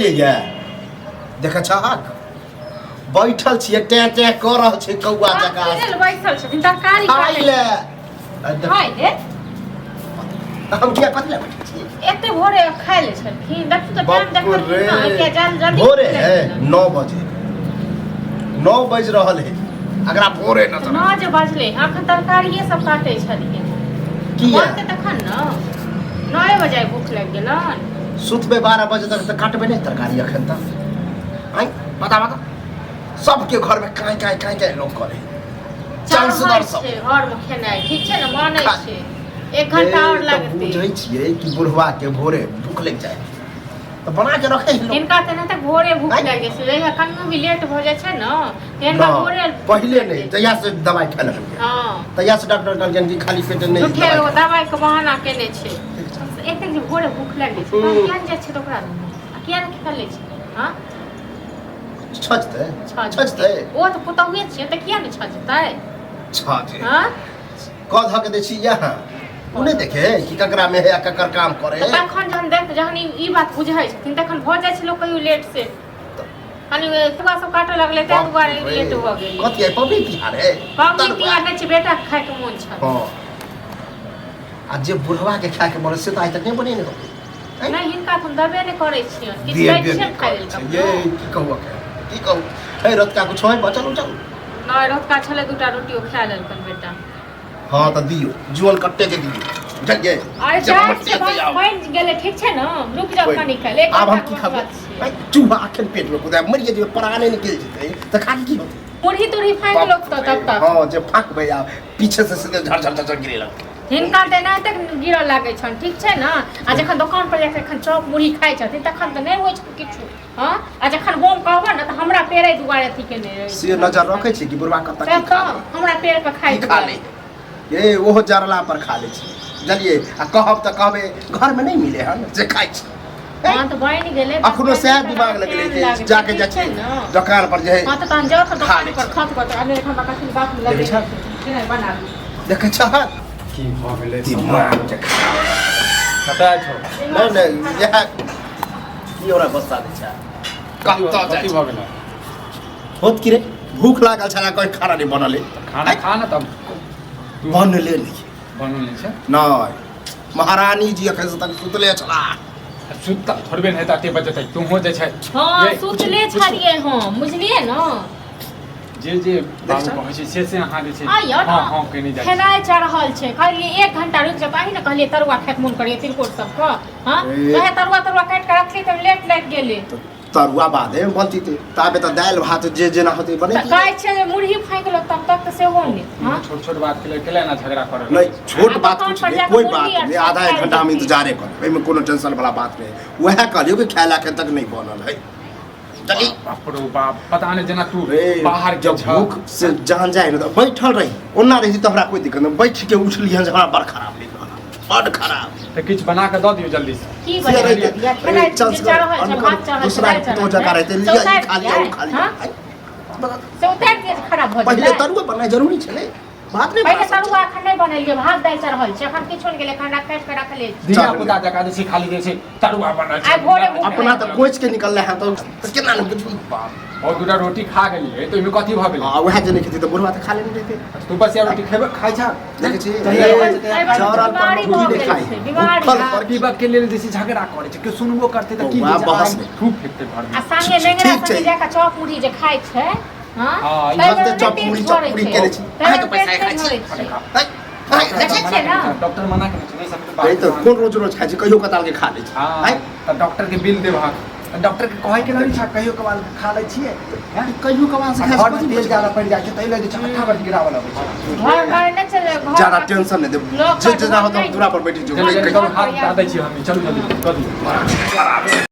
बुझलिए ये देख छहक बैठल छिए टे टे कर रहल छै कौआ जका बैठल छथिन तरकारी खाइ ले खाइ ले हम किया कथि ले बैठल छी एते भोरे खाइ ले छथिन देख तो टाइम देख के जल्दी भोरे है 9 बजे 9 बज रहल है अगर आप भोरे न 9 जे बजले अखन तरकारिए सब काटै छथिन किया तखन न 9 बजे भूख लग गेलन सुतबे 12 बजे तक त काटबे नहीं तरकारी अखन तक आई बता सबके घर में काई काई काई काई लोग करे चांस दर सब घर में खेनाइ ठीक छै न मानै छै 1 घंटा और लगते बुझै छियै कि बुढ़वा के भोरे भूख लग जाए तो बना के रखे इनका त न तक भोरे भूख लगे छै लेकिन कन्नू भी लेट हो जाय छै न इनका भोरे पहले नहीं जया से दवाई खा ले हां तया से डॉक्टर कहलकन कि खाली पेट नहीं उठे दवाई के बहाना केने छै एक जे भोरे भूख लगे छै किया न जाय छै त ओकरा किया न खा ले छै हां छजते ओ तो पुतहुए छियै त किया न छजतै छजे हां कह ध के दै छी यहाँ उ नहीं देखे कि ककरा में है ककर काम करे तखन जहन देख जहन ई बात बुझै छथिन तखन भ जाय छै लोग कहियो लेट से कनी तुआ सब काटे लगले त दुआरे लेट हो गेल कथि है पब्लिक तिहार है पब्लिक तिहार नहीं छै बेटा खाय के मन छै हां आ जे बुढ़वा के खाय के मन से त आइ तक नहीं बने नहीं हिनका तुम दबे नहीं करे छियै किछ दै छै खाय लेल ये की कहू की कहू ए रत का कुछ है बचल उचल नहीं रत का छले दूटा रोटियो खा लेलकन बेटा हां त दियो जुअल कट्टे के दियो जल्दी अरे जा बन गेले ठीक छै न रुक जाओ कनी खा ले अब हम की खाबे भाई चूहा आखन पेट में कुदा मर जे प्राणे निकल जेते त खा की होते मुरही तुरही फाक लोग तो तब तक हां जे फाक भैया पीछे से सीधे झड़ झड़ झड़ गिरे लग हिनका त नै तक गिरऽ लागै छन ठीक छै न आ जखन दुकान पर जाके खन चॉप मुरही खाइ छथिन तखन त नै होय छै किछु हां आ जखन हम कहब न त हमरा पेरे दुआरे अथी केने रहै से नजर रखै छै कि बुढ़वा कत की खा हमरा पेड़ पर खाइ खा ले ए ओहो जरला पर खा ले छी जलिए आ कहब त कहबे घर में नहीं मिले हन जे खाइ छी हां त बनि गेले अखनो से दिमाग लगले जे जाके जा छी दुकान पर जे हां त तहन जाओ त दुकान पर खत को त अने हम कथि बात में लगे छै बना देखे छ की भ गेलै दिमाग जे कतै छौ नहीं यह की ओरा गुस्सा दे छ कत कथि भ गेलै होत की रे भूख लागल छला कोई खाना नहीं बनले खाना खा न तब बनले नहीं बनले छै नहीं महारानी जी अखन से तक सुतले छला सुत थोड़बे नहीं ताते बजे तक तू हो जे छै हां सुतले छलिए हम बुझलिए न जे बाबू कहै छै से अहाँ जे छै हां हां कहने जाइ खेनाइ चढ़ल छै कहलिए 1 घंटा रुक जा न कहलिए तरुआ खाए मन करिए तिलकोर सब का हां कहे तरुआ काट के रखली त लेट लग गेले तरुआ बादे बनती थे ताबे त दाल भात जे जेना होते बने कहै छै मुरही फाइक लो तब तक से हो नहीं हां छोट छोट बात के लिए ना झगड़ा करे नहीं छोट बात कुछ नहीं कोई बात नहीं आधा 1 घंटा हम इंतजार कर एमे कोनो टेंशन वाला बात नहीं वह कहलियो कि खाला के तक नहीं बनल है चली बाप रे बाप पता नहीं जना तू बाहर जब भूख से जान जाए न तो बैठल रही ओना रही त हमरा कोई दिक्कत नहीं बैठ के उठली हन हमरा बड़ खराब लग बड़ खराब त किछ बना के द दियो जल्दी से की बना दिया खेनाइ चढ़ल छै भात चढ़ल दूसरा तो जगह रहते लिया खा लिया से उतार के खराब भ पहले तरुआ बनाए जरूरी छले बात नहीं पहले तरुआ अखन नहीं बनेलिए भात दाल चढ़ल छै अखन किछो गेले खाना काट के रख ले दिया पुता जका जे छै खाली जे छै तरुआ बनल छै अपना त कोच के निकलले है तो केना न बुझू और दूटा रोटी खा गेलिए तो इमे कथि भ गेलै हां वह जे नहीं खेती तो बुढ़वा त खा लेने रहते तू बस या रोटी खेबे खाइ छ देखे छी चौरा पर मुर्गी नहीं खाई बीमारी पर बीबा के लेल जैसे झगड़ा करे छै के सुनबो करते त की बहस खूब फेंकते घर में आ संगे नेंगरा संगे जाका चॉप मुरही जे खाइ छै हां हां ई बात चॉप मुरही केने छी आ तो पैसा खाइ छी देखे छै ना डॉक्टर मना करे छै नहीं सब नहीं तो कोन रोज रोज खाइ छी कहियो कताल के खा ले छी हां त डॉक्टर के बिल देबा डॉक्टर के कहै के नहीं छ कहियो कबाल खा ले छिए हैं कहियो कबाल से खाइ छी तेल ज्यादा पड़ जाय छै तै ले जे चक्का पर गिरावल आबै छै घर नहीं चले घर ज्यादा टेंशन नहीं दे जे जना हो तो दूरा पर बैठी जो हाथ दै छी हम चलू जल्दी कर दियो